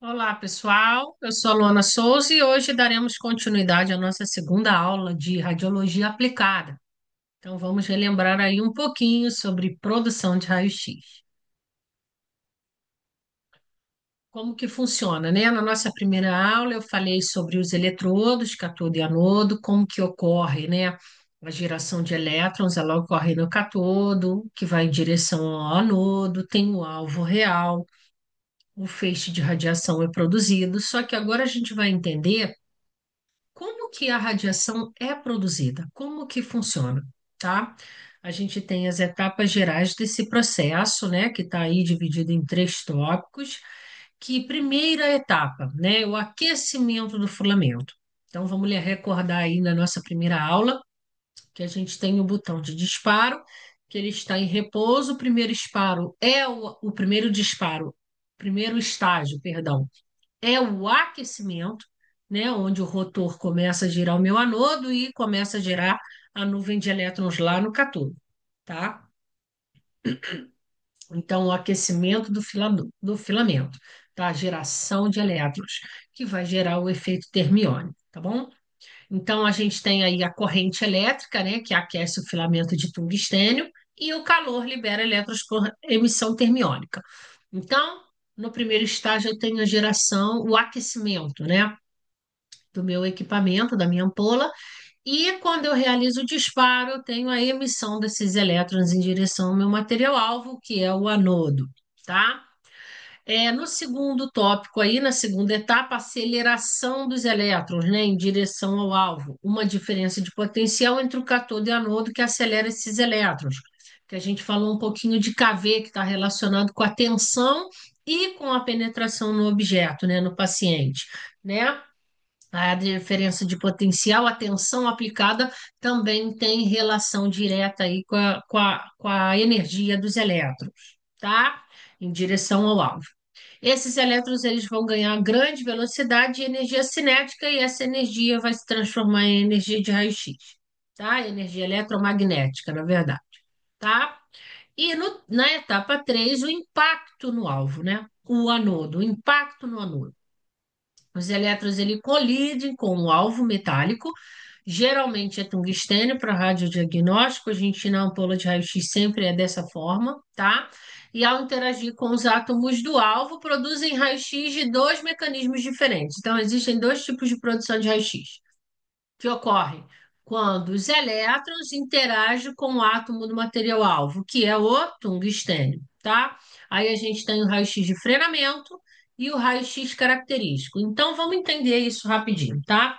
Olá, pessoal. Eu sou a Luana Souza e hoje daremos continuidade à nossa segunda aula de radiologia aplicada. Então, vamos relembrar aí um pouquinho sobre produção de raio-x. Como que funciona, né? Na nossa primeira aula, eu falei sobre os eletrodos, cátodo e anodo, como que ocorre, né? A geração de elétrons, ela ocorre no cátodo, que vai em direção ao anodo, tem o alvo real, o feixe de radiação é produzido, só que agora a gente vai entender como que a radiação é produzida, como que funciona, tá? A gente tem as etapas gerais desse processo, né, que está aí dividido em três tópicos, que primeira etapa, né, o aquecimento do filamento. Então, vamos lhe recordar aí na nossa primeira aula, que a gente tem o botão de disparo, que ele está em repouso, o primeiro disparo é o primeiro disparo, primeiro estágio, perdão, é o aquecimento, né, onde o rotor começa a girar o meu anodo e começa a gerar a nuvem de elétrons lá no cátodo, tá? Então, o aquecimento do filamento, tá? A geração de elétrons, que vai gerar o efeito termiônico, tá bom? Então, a gente tem aí a corrente elétrica, né, que aquece o filamento de tungstênio, e o calor libera elétrons por emissão termiônica. Então, no primeiro estágio, eu tenho a geração, o aquecimento, né, do meu equipamento, da minha ampola, e quando eu realizo o disparo, eu tenho a emissão desses elétrons em direção ao meu material-alvo, que é o anodo, tá? No segundo tópico aí, na segunda etapa, aceleração dos elétrons, né, em direção ao alvo. Uma diferença de potencial entre o cátodo e o anodo que acelera esses elétrons. Que a gente falou um pouquinho de kV, que está relacionado com a tensão e com a penetração no objeto, né, no paciente, né? A diferença de potencial, a tensão aplicada também tem relação direta aí com a energia dos elétrons, tá? Em direção ao alvo. Esses elétrons eles vão ganhar grande velocidade e energia cinética, e essa energia vai se transformar em energia de raio-x, tá? Energia eletromagnética, na verdade, tá? E na etapa 3 o impacto no alvo, né? O anodo, o impacto no anodo. Os elétrons ele colidem com o alvo metálico, geralmente é tungstênio para radiodiagnóstico, a gente na ampola de raio-x sempre é dessa forma, tá? E ao interagir com os átomos do alvo, produzem raio-x de dois mecanismos diferentes. Então, existem dois tipos de produção de raio-x que ocorrem quando os elétrons interagem com o átomo do material-alvo, que é o tungstênio, tá? Aí a gente tem o raio-x de frenamento e o raio-x característico. Então, vamos entender isso rapidinho, tá?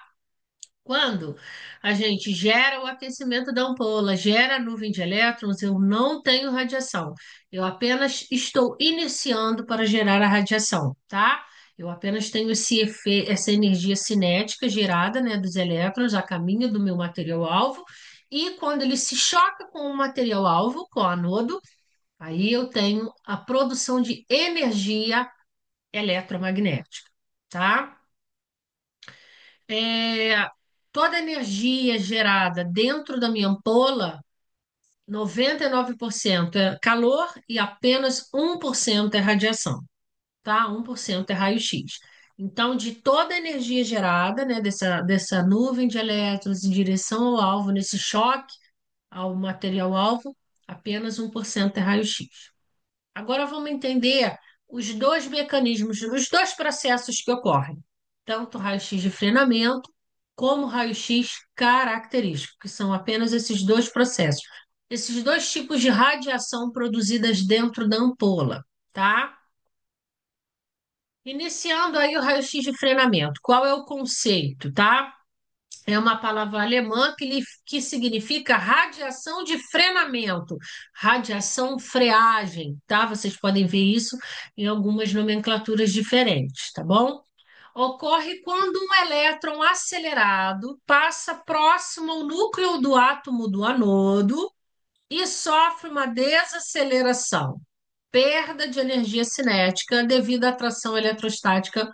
Quando a gente gera o aquecimento da ampola, gera a nuvem de elétrons, eu não tenho radiação. Eu apenas estou iniciando para gerar a radiação, tá? Eu apenas tenho essa energia cinética gerada, né, dos elétrons a caminho do meu material-alvo, e quando ele se choca com o material-alvo, com o anodo, aí eu tenho a produção de energia eletromagnética, tá? É, toda a energia gerada dentro da minha ampola, 99% é calor e apenas 1% é radiação, tá? 1% é raio-x. Então, de toda a energia gerada, né, dessa nuvem de elétrons em direção ao alvo, nesse choque ao material-alvo, apenas 1% é raio-x. Agora vamos entender os dois mecanismos, os dois processos que ocorrem, tanto raio-x de frenamento como raio-x característico, que são apenas esses dois processos, esses dois tipos de radiação produzidas dentro da ampola, tá? Iniciando aí o raio-x de frenamento. Qual é o conceito, tá? É uma palavra alemã que significa radiação de frenamento, radiação freagem, tá? Vocês podem ver isso em algumas nomenclaturas diferentes, tá bom? Ocorre quando um elétron acelerado passa próximo ao núcleo do átomo do anodo e sofre uma desaceleração, perda de energia cinética devido à atração eletrostática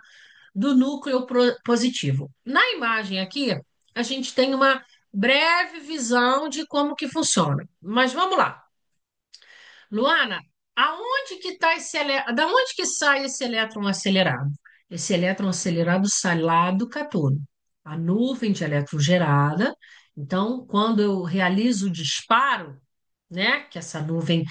do núcleo positivo. Na imagem aqui, a gente tem uma breve visão de como que funciona. Mas vamos lá. Luana, aonde que tá da onde que sai esse elétron acelerado? Esse elétron acelerado sai lá do cátodo. A nuvem de elétron gerada. Então, quando eu realizo o disparo, né, que essa nuvem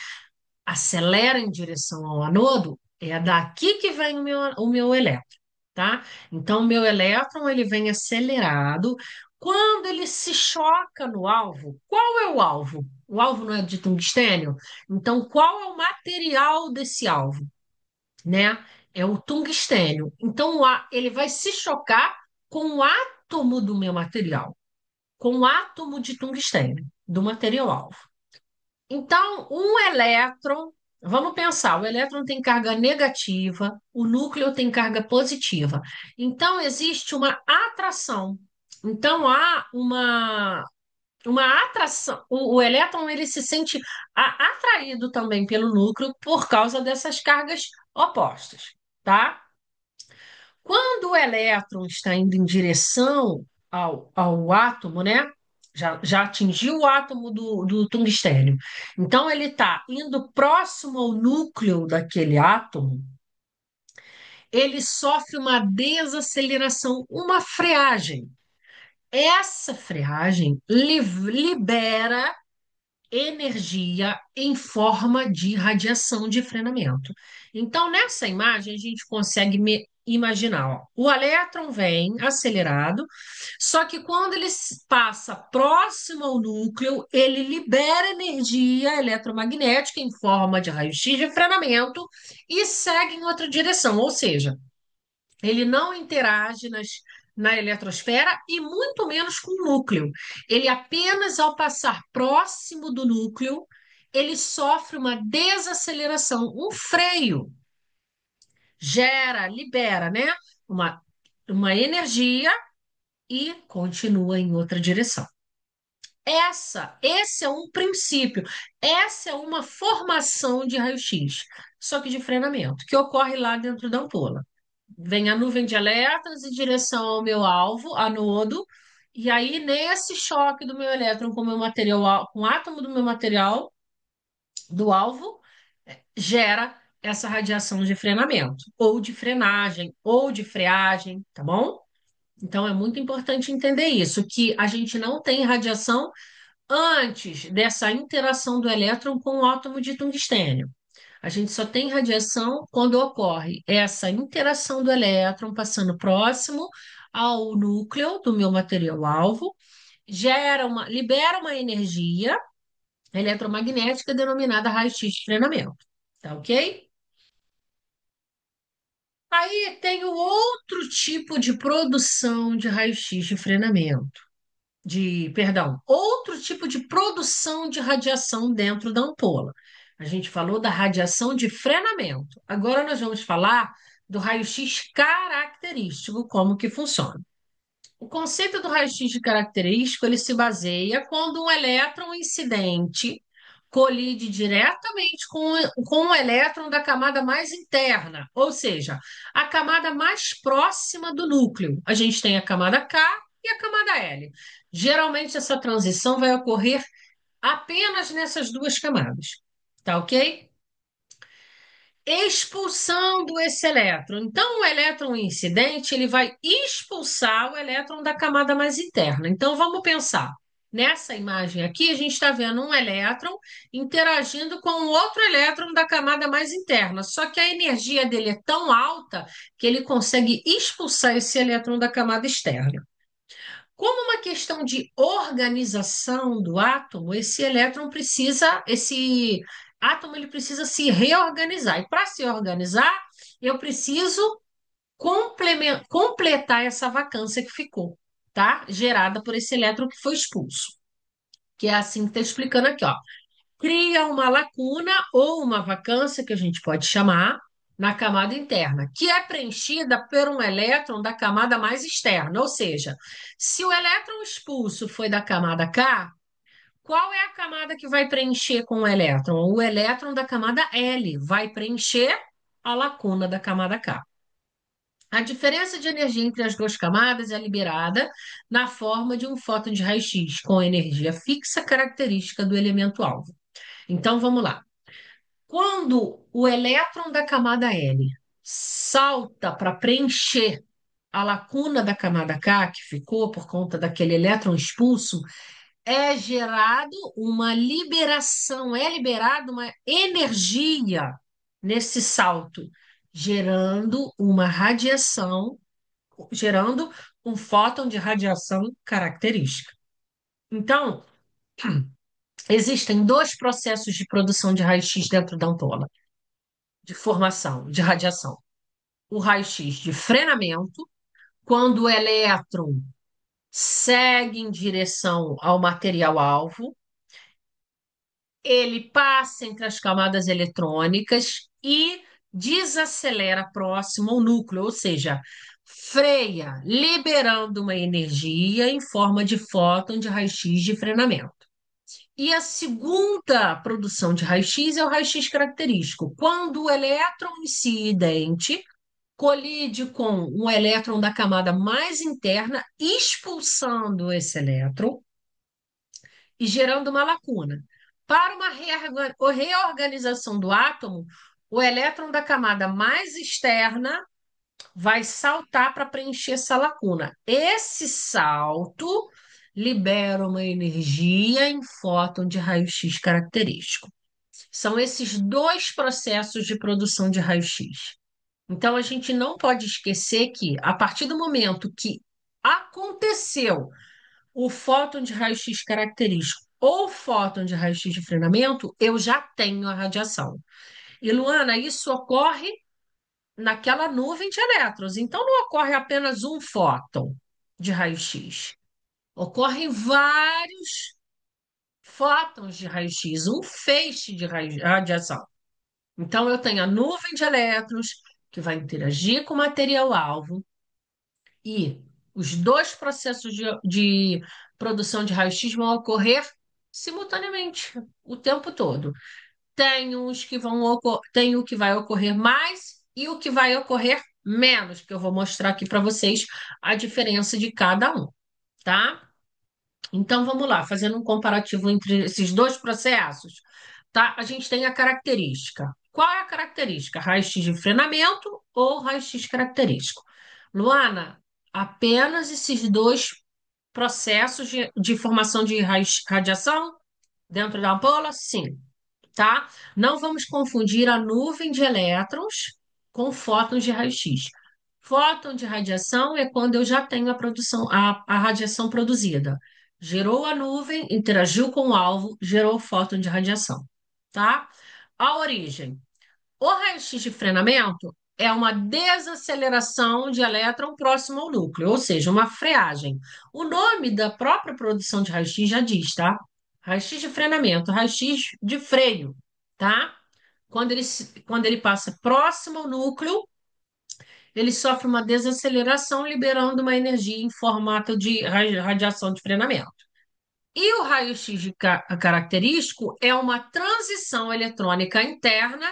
acelera em direção ao anodo, é daqui que vem o meu elétron, tá? Então, o meu elétron, ele vem acelerado. Quando ele se choca no alvo, qual é o alvo? O alvo não é de tungstênio? Então, qual é o material desse alvo, né? É o tungstênio. Então, ele vai se chocar com o átomo do meu material, com o átomo de tungstênio do material alvo. Então, um elétron, vamos pensar, o elétron tem carga negativa, o núcleo tem carga positiva. Então, existe uma atração. Então, há uma atração. O elétron ele se sente atraído também pelo núcleo por causa dessas cargas opostas, tá? Quando o elétron está indo em direção ao átomo, né? Já atingiu o átomo do tungstênio. Então, ele está indo próximo ao núcleo daquele átomo, ele sofre uma desaceleração, uma freagem. Essa freagem libera energia em forma de radiação de frenamento. Então, nessa imagem, a gente consegue imaginar, ó, o elétron vem acelerado, só que quando ele passa próximo ao núcleo, ele libera energia eletromagnética em forma de raio-x de frenamento e segue em outra direção, ou seja, ele não interage na eletrosfera e muito menos com o núcleo. Ele apenas ao passar próximo do núcleo, ele sofre uma desaceleração, um freio. Gera, libera, né? Uma, uma energia e continua em outra direção. Esse é um princípio, essa é uma formação de raio-x, só que de frenamento, que ocorre lá dentro da ampola. Vem a nuvem de elétrons em direção ao meu alvo, anodo, e aí nesse choque do meu elétron com o meu material, com o átomo do meu material, do alvo, gera essa radiação de frenamento, ou de frenagem, ou de freagem, tá bom? Então é muito importante entender isso, que a gente não tem radiação antes dessa interação do elétron com o átomo de tungstênio. A gente só tem radiação quando ocorre essa interação do elétron passando próximo ao núcleo do meu material-alvo, libera uma energia eletromagnética denominada raio-x de treinamento. Tá ok? Aí tem o outro tipo de produção de raio-x de frenamento, perdão, outro tipo de produção de radiação dentro da ampola. A gente falou da radiação de frenamento. Agora nós vamos falar do raio-x característico, como que funciona. O conceito do raio-x de característico, ele se baseia quando um elétron incidente colide diretamente com o elétron da camada mais interna, ou seja, a camada mais próxima do núcleo. A gente tem a camada K e a camada L. Geralmente essa transição vai ocorrer apenas nessas duas camadas, tá ok? Expulsando esse elétron. Então, o elétron incidente, ele vai expulsar o elétron da camada mais interna. Então, vamos pensar. Nessa imagem aqui, a gente está vendo um elétron interagindo com o outro elétron da camada mais interna. Só que a energia dele é tão alta que ele consegue expulsar esse elétron da camada externa. Como uma questão de organização do átomo, esse átomo ele precisa se reorganizar. E para se organizar, eu preciso completar essa vacância que ficou, tá? Gerada por esse elétron que foi expulso. Que é assim que está explicando aqui, ó. Cria uma lacuna ou uma vacância, que a gente pode chamar, na camada interna, que é preenchida por um elétron da camada mais externa. Ou seja, se o elétron expulso foi da camada K, qual é a camada que vai preencher com o elétron? O elétron da camada L vai preencher a lacuna da camada K. A diferença de energia entre as duas camadas é liberada na forma de um fóton de raio-x, com energia fixa característica do elemento alvo. Então, vamos lá. Quando o elétron da camada L salta para preencher a lacuna da camada K, que ficou por conta daquele elétron expulso, é gerado uma liberação, é liberada uma energia nesse salto, gerando uma radiação, gerando um fóton de radiação característica. Então, existem dois processos de produção de raio-x dentro da ampola, de formação de radiação. O raio-x de frenamento, quando o elétron segue em direção ao material-alvo, ele passa entre as camadas eletrônicas e desacelera próximo ao núcleo, ou seja, freia, liberando uma energia em forma de fóton de raio-x de frenamento. E a segunda produção de raio-x é o raio-x característico, quando o elétron incidente colide com um elétron da camada mais interna, expulsando esse elétron e gerando uma lacuna. Para uma reorganização do átomo, o elétron da camada mais externa vai saltar para preencher essa lacuna. Esse salto libera uma energia em fóton de raio-x característico. São esses dois processos de produção de raio-x. Então, a gente não pode esquecer que, a partir do momento que aconteceu o fóton de raio-x característico ou fóton de raio-x de frenamento, eu já tenho a radiação. E, Luana, isso ocorre naquela nuvem de elétrons. Então, não ocorre apenas um fóton de raio-x. Ocorrem vários fótons de raio-x, um feixe de radiação. Então, eu tenho a nuvem de elétrons que vai interagir com o material-alvo e os dois processos de produção de raio-x vão ocorrer simultaneamente, o tempo todo. Tem o que vai ocorrer mais e o que vai ocorrer menos, que eu vou mostrar aqui para vocês a diferença de cada um, tá? Então vamos lá, fazendo um comparativo entre esses dois processos, tá? A gente tem a característica. Qual é a característica? Raio-x de frenamento ou raio-x característico? Luana, apenas esses dois processos de formação de radiação dentro da ampola? Sim, tá? Não vamos confundir a nuvem de elétrons com fótons de raio-x. Fóton de radiação é quando eu já tenho a produção, a radiação produzida. Gerou a nuvem, interagiu com o alvo, gerou o fóton de radiação, tá? A origem. O raio-x de frenamento é uma desaceleração de elétron próximo ao núcleo, ou seja, uma freagem. O nome da própria produção de raio-x já diz, tá? Raio-x de frenamento, raio-x de freio, tá? Quando ele passa próximo ao núcleo, ele sofre uma desaceleração, liberando uma energia em formato de radiação de frenamento. E o raio-x característico é uma transição eletrônica interna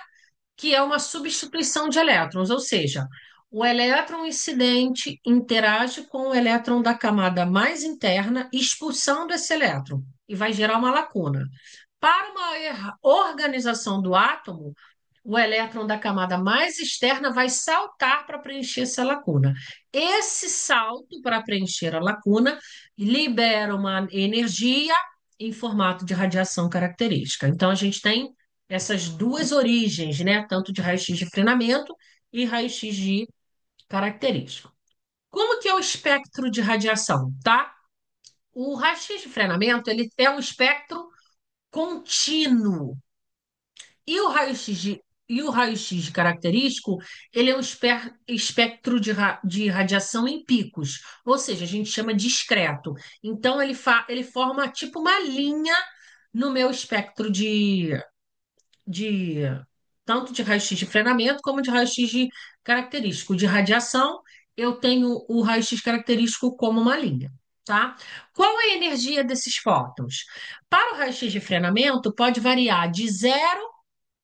que é uma substituição de elétrons, ou seja, o elétron incidente interage com o elétron da camada mais interna, expulsando esse elétron, e vai gerar uma lacuna. Para uma organização do átomo, o elétron da camada mais externa vai saltar para preencher essa lacuna. Esse salto para preencher a lacuna libera uma energia em formato de radiação característica. Então, a gente tem essas duas origens, né? Tanto de raio-x de frenamento e raio-x de característico. Como que é o espectro de radiação, tá? O raio-x de frenamento, ele é um espectro contínuo. E o raio-x de característico, ele é um espectro de radiação em picos, ou seja, a gente chama discreto. Então, ele forma tipo uma linha no meu espectro de tanto de raio-x de frenamento como de raio-x de característico. De radiação, eu tenho o raio-x característico como uma linha, tá? Qual é a energia desses fótons? Para o raio-x de frenamento, pode variar de 0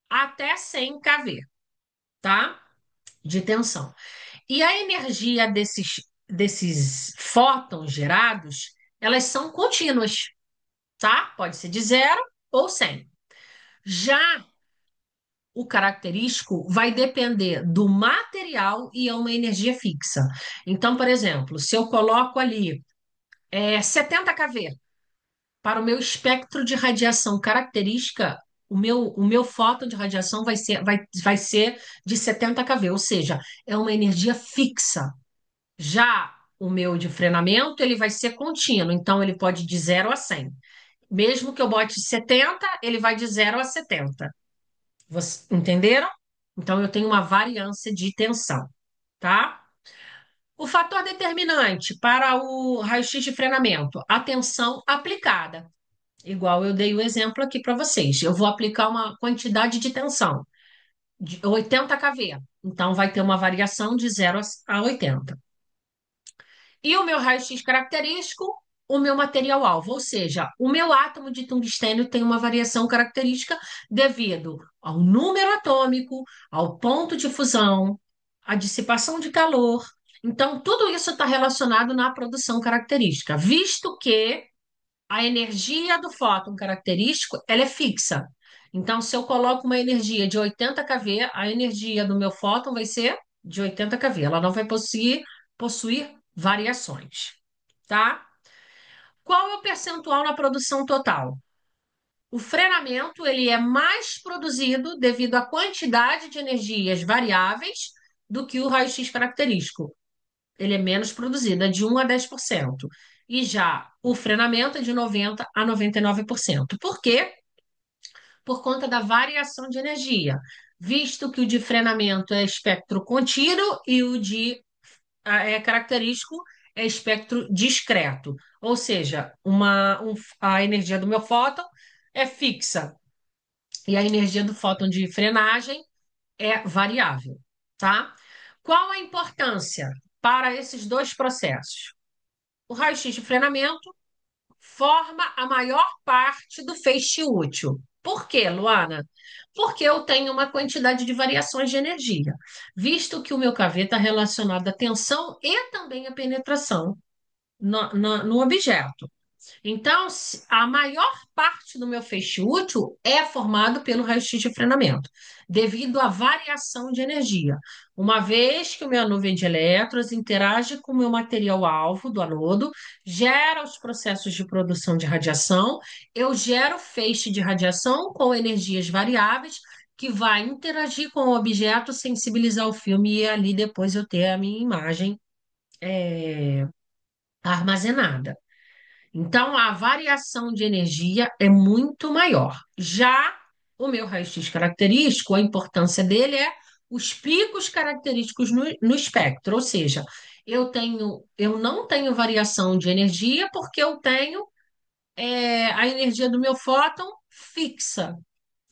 até 100 kV, tá? De tensão. E a energia desses fótons gerados, elas são contínuas, tá? Pode ser de 0 ou 100. Já o característico vai depender do material e é uma energia fixa. Então, por exemplo, se eu coloco ali 70 kV para o meu espectro de radiação característica, o meu fóton de radiação vai ser de 70 kV, ou seja, é uma energia fixa. Já o meu de frenamento, ele vai ser contínuo, então ele pode ir de 0 a 100. Mesmo que eu bote 70, ele vai de 0 a 70. Vocês entenderam? Então eu tenho uma variância de tensão, tá? O fator determinante para o raio-x de frenamento, a tensão aplicada. Igual eu dei o exemplo aqui para vocês. Eu vou aplicar uma quantidade de tensão de 80 kV. Então vai ter uma variação de 0 a 80. E o meu raio-x característico, o meu material-alvo, ou seja, o meu átomo de tungstênio tem uma variação característica devido ao número atômico, ao ponto de fusão, à dissipação de calor. Então, tudo isso está relacionado na produção característica, visto que a energia do fóton característico ela é fixa. Então, se eu coloco uma energia de 80 kV, a energia do meu fóton vai ser de 80 kV. Ela não vai possuir variações, tá? Qual é o percentual na produção total? O frenamento ele é mais produzido devido à quantidade de energias variáveis do que o raio-x característico. Ele é menos produzido, é de 1 a 10%. E já o frenamento é de 90 a 99%. Por quê? Por conta da variação de energia, visto que o de frenamento é espectro contínuo e o de característico é espectro discreto. Ou seja, a energia do meu fóton é fixa e a energia do fóton de frenagem é variável, tá? Qual a importância para esses dois processos? O raio-x de frenamento forma a maior parte do feixe útil. Por quê, Luana? Porque eu tenho uma quantidade de variações de energia, visto que o meu KV está relacionado à tensão e também à penetração no objeto. Então, a maior parte do meu feixe útil é formado pelo raio-x de frenamento, devido à variação de energia. Uma vez que a minha nuvem de elétrons interage com o meu material-alvo do anodo, gera os processos de produção de radiação, eu gero feixe de radiação com energias variáveis, que vai interagir com o objeto, sensibilizar o filme e ali depois eu ter a minha imagem armazenada. Então, a variação de energia é muito maior. Já o meu raio-x característico, a importância dele é os picos característicos no espectro, ou seja, eu não tenho variação de energia porque eu tenho a energia do meu fóton fixa.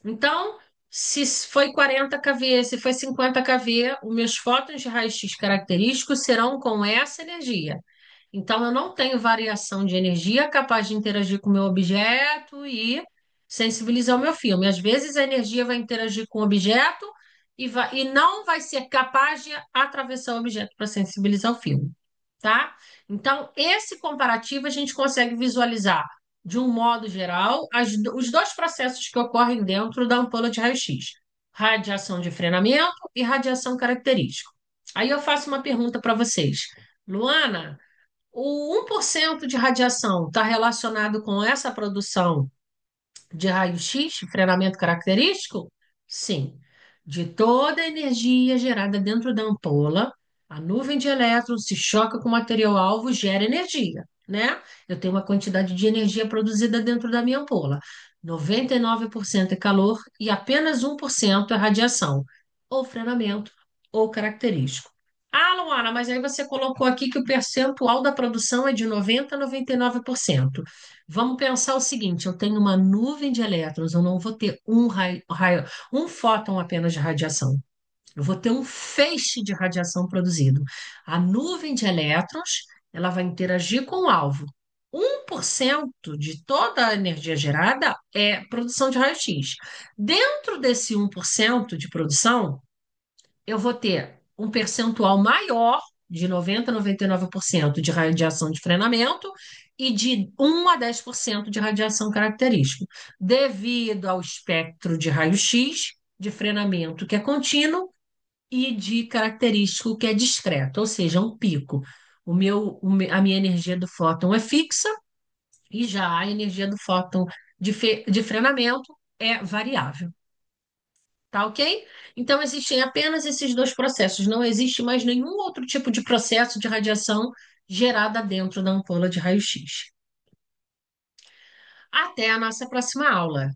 Então, se foi 40 kV, se foi 50 kV, os meus fótons de raio-x característicos serão com essa energia. Então, eu não tenho variação de energia capaz de interagir com o meu objeto e sensibilizar o meu filme. Às vezes, a energia vai interagir com o objeto e não vai ser capaz de atravessar o objeto para sensibilizar o filme, tá? Então, esse comparativo a gente consegue visualizar, de um modo geral, os dois processos que ocorrem dentro da ampola de raio-x: radiação de frenamento e radiação característica. Aí eu faço uma pergunta para vocês. Luana, o 1% de radiação está relacionado com essa produção de raio-x, frenamento característico? Sim. De toda a energia gerada dentro da ampola, a nuvem de elétrons se choca com o material-alvo, gera energia, né? Eu tenho uma quantidade de energia produzida dentro da minha ampola. 99% é calor e apenas 1% é radiação, ou frenamento, ou característico. Ah, Luana, mas aí você colocou aqui que o percentual da produção é de 90 a 99%. Vamos pensar o seguinte: eu tenho uma nuvem de elétrons, eu não vou ter um fóton apenas de radiação. Eu vou ter um feixe de radiação produzido. A nuvem de elétrons, ela vai interagir com o alvo. 1% de toda a energia gerada é produção de raio-x. Dentro desse 1% de produção, eu vou ter um percentual maior de 90 a 99% de radiação de frenamento e de 1 a 10% de radiação característica, devido ao espectro de raio-x de frenamento que é contínuo e de característico que é discreto, ou seja, um pico. A minha energia do fóton é fixa e já a energia do fóton de frenamento é variável. Tá ok? Então, existem apenas esses dois processos, não existe mais nenhum outro tipo de processo de radiação gerada dentro da ampola de raio-x. Até a nossa próxima aula.